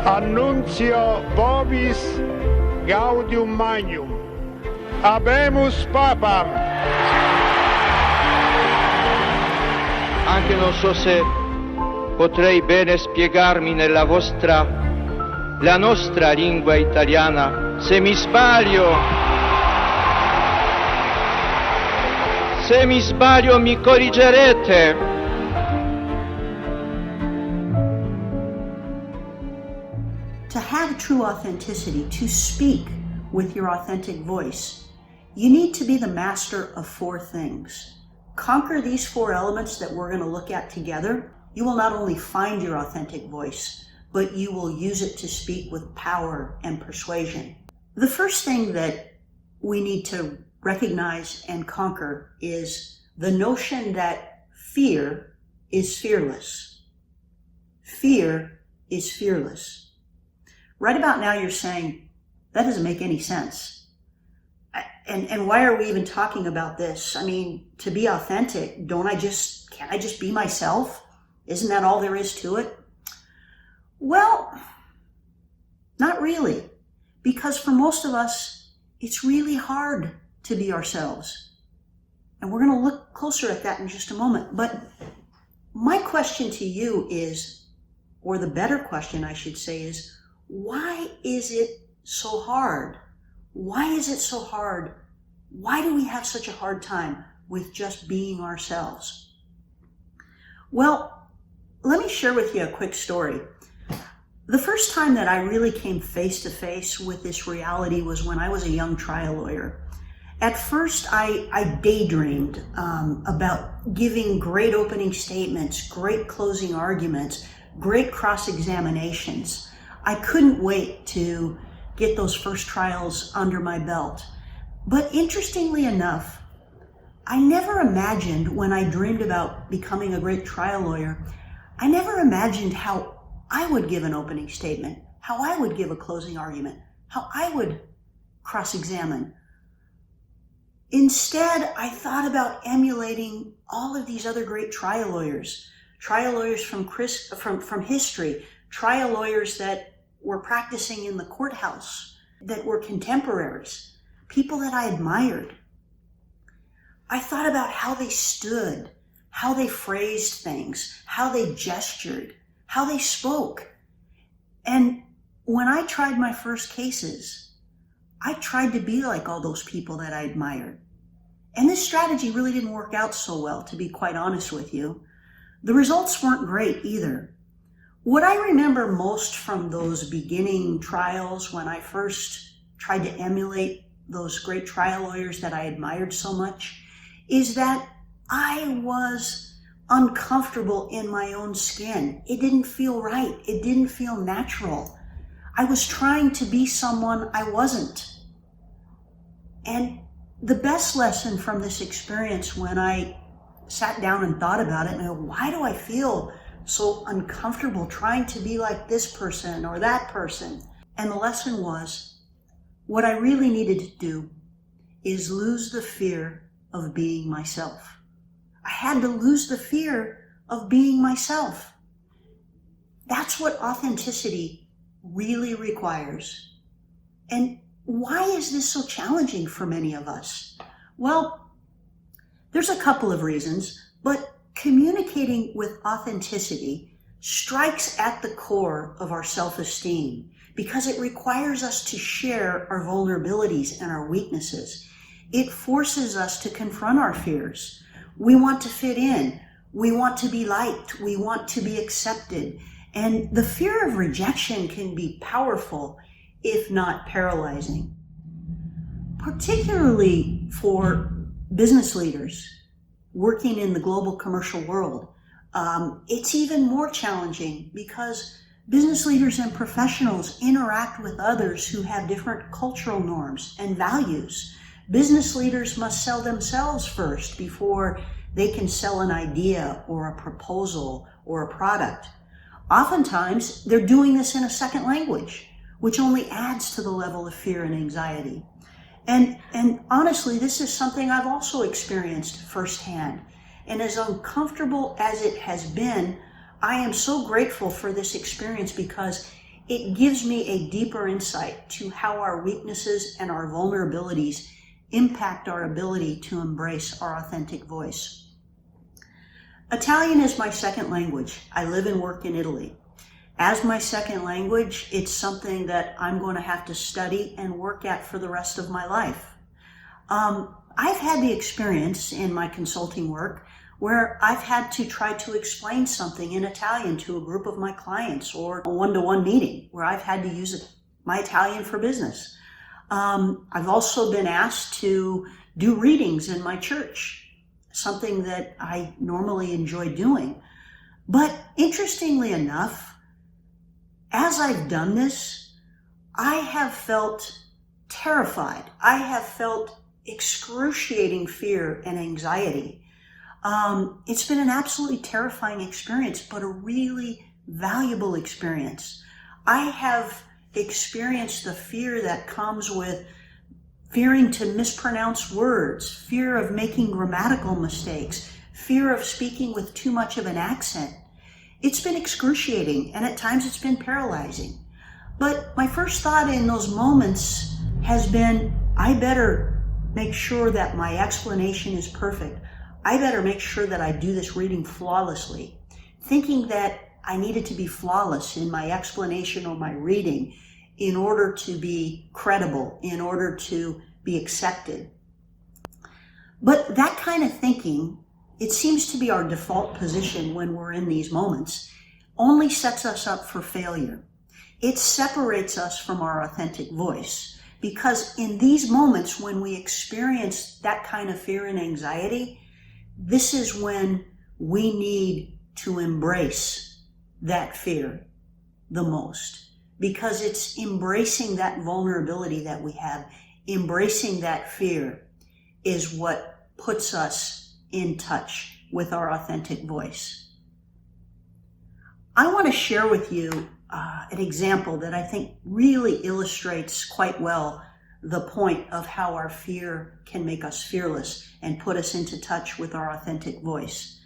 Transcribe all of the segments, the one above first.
Annuncio vobis gaudium magnum. Habemus papam. Anche non so se potrei bene spiegarmi nella la nostra lingua italiana. Se mi sbaglio mi corrigerete. To have true authenticity, to speak with your authentic voice, you need to be the master of 4 things. Conquer these 4 elements that we're going to look at together. You will not only find your authentic voice, but you will use it to speak with power and persuasion. The first thing that we need to recognize and conquer is the notion that fear is fearless. Fear is fearless. Right about now you're saying, that doesn't make any sense. And why are we even talking about this? I mean, to be authentic, can't I just be myself? Isn't that all there is to it? Well, not really. Because for most of us, it's really hard to be ourselves. And we're going to look closer at that in just a moment. But my question to you is, or the better question I should say is, why is it so hard? Why is it so hard? Why do we have such a hard time with just being ourselves? Well, let me share with you a quick story. The first time that I really came face to face with this reality was when I was a young trial lawyer. At first, I daydreamed about giving great opening statements, great closing arguments, great cross-examinations. I couldn't wait to get those first trials under my belt. But interestingly enough, I never imagined when I dreamed about becoming a great trial lawyer, I never imagined how I would give an opening statement, how I would give a closing argument, how I would cross-examine. Instead, I thought about emulating all of these other great trial lawyers from history, trial lawyers that were practicing in the courthouse, that were contemporaries, people that I admired. I thought about how they stood, how they phrased things, how they gestured, how they spoke. And when I tried my first cases, I tried to be like all those people that I admired. And this strategy really didn't work out so well, to be quite honest with you. The results weren't great either. What I remember most from those beginning trials when I first tried to emulate those great trial lawyers that I admired so much is that I was uncomfortable in my own skin. It didn't feel right. It didn't feel natural. I was trying to be someone I wasn't. And the best lesson from this experience, when I sat down and thought about it, and I go, why do I feel so uncomfortable trying to be like this person or that person? And the lesson was, what I really needed to do is lose the fear of being myself. I had to lose the fear of being myself. That's what authenticity really requires. And why is this so challenging for many of us? Well, there's a couple of reasons, but communicating with authenticity strikes at the core of our self-esteem because it requires us to share our vulnerabilities and our weaknesses. It forces us to confront our fears. We want to fit in. We want to be liked. We want to be accepted. And the fear of rejection can be powerful, if not paralyzing, particularly for business leaders working in the global commercial world. It's even more challenging because business leaders and professionals interact with others who have different cultural norms and values. Business leaders must sell themselves first before they can sell an idea or a proposal or a product. Oftentimes, they're doing this in a second language, which only adds to the level of fear and anxiety. And honestly, this is something I've also experienced firsthand. And as uncomfortable as it has been, I am so grateful for this experience because it gives me a deeper insight to how our weaknesses and our vulnerabilities impact our ability to embrace our authentic voice. Italian is my second language. I live and work in Italy. As my second language, it's something that I'm going to have to study and work at for the rest of my life. I've had the experience in my consulting work where I've had to try to explain something in Italian to a group of my clients, or a one-to-one meeting where I've had to use my Italian for business. I've also been asked to do readings in my church, something that I normally enjoy doing. But interestingly enough, as I've done this, I have felt terrified. I have felt excruciating fear and anxiety. It's been an absolutely terrifying experience, but a really valuable experience. I have experienced the fear that comes with fearing to mispronounce words, fear of making grammatical mistakes, fear of speaking with too much of an accent. It's been excruciating, and at times it's been paralyzing. But my first thought in those moments has been, I better make sure that my explanation is perfect. I better make sure that I do this reading flawlessly, thinking that I needed to be flawless in my explanation or my reading in order to be credible, in order to be accepted. But that kind of thinking, it seems to be our default position when we're in these moments, only sets us up for failure. It separates us from our authentic voice, because in these moments when we experience that kind of fear and anxiety, this is when we need to embrace that fear the most, because it's embracing that vulnerability that we have, embracing that fear is what puts us in touch with our authentic voice. I want to share with you an example that I think really illustrates quite well the point of how our fear can make us fearless and put us into touch with our authentic voice.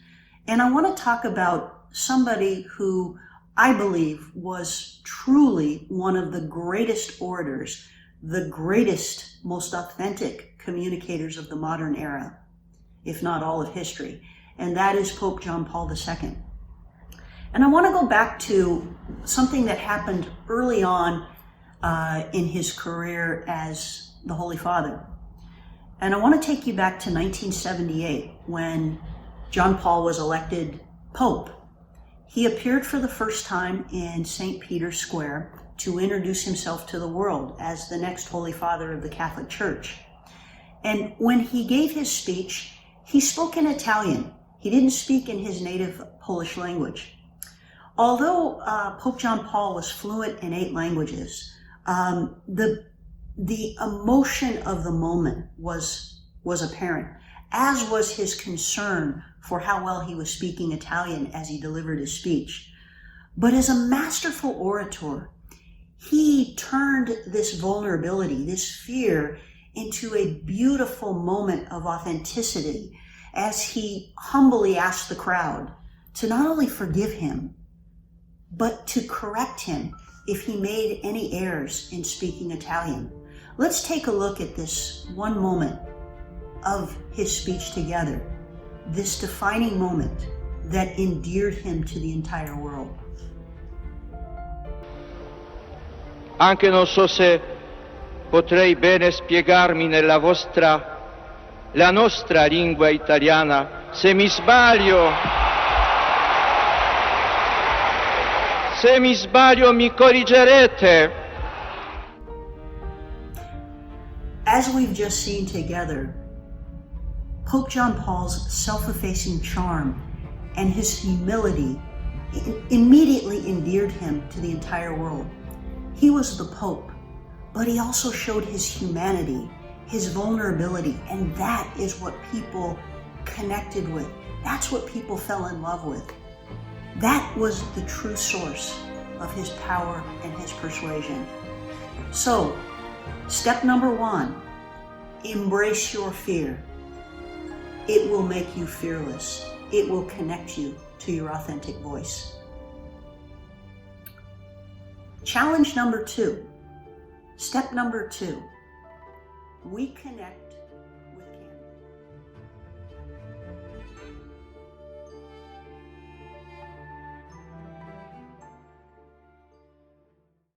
And I want to talk about somebody who I believe was truly one of the greatest orators, the greatest, most authentic communicators of the modern era, if not all of history, and that is Pope John Paul II. And I want to go back to something that happened early on in his career as the Holy Father. And I want to take you back to 1978 when John Paul was elected Pope. He appeared for the first time in St. Peter's Square to introduce himself to the world as the next Holy Father of the Catholic Church. And when he gave his speech, he spoke in Italian. He didn't speak in his native Polish language. Although Pope John Paul was fluent in 8 languages, the emotion of the moment was apparent, as was his concern for how well he was speaking Italian as he delivered his speech. But as a masterful orator, he turned this vulnerability, this fear, into a beautiful moment of authenticity as he humbly asked the crowd to not only forgive him, but to correct him if he made any errors in speaking Italian. Let's take a look at this one moment of his speech together, this defining moment that endeared him to the entire world. Anche non so se potrei bene spiegarmi nella la nostra lingua italiana. Se mi sbaglio mi corrigerete. As we've just seen together, Pope John Paul's self-effacing charm and his humility immediately endeared him to the entire world. He was the Pope, but he also showed his humanity, his vulnerability, and that is what people connected with. That's what people fell in love with. That was the true source of his power and his persuasion. So, step number 1, Embrace your fear. It will make you fearless. It will connect you to your authentic voice. Challenge number 2. Step number 2. We connect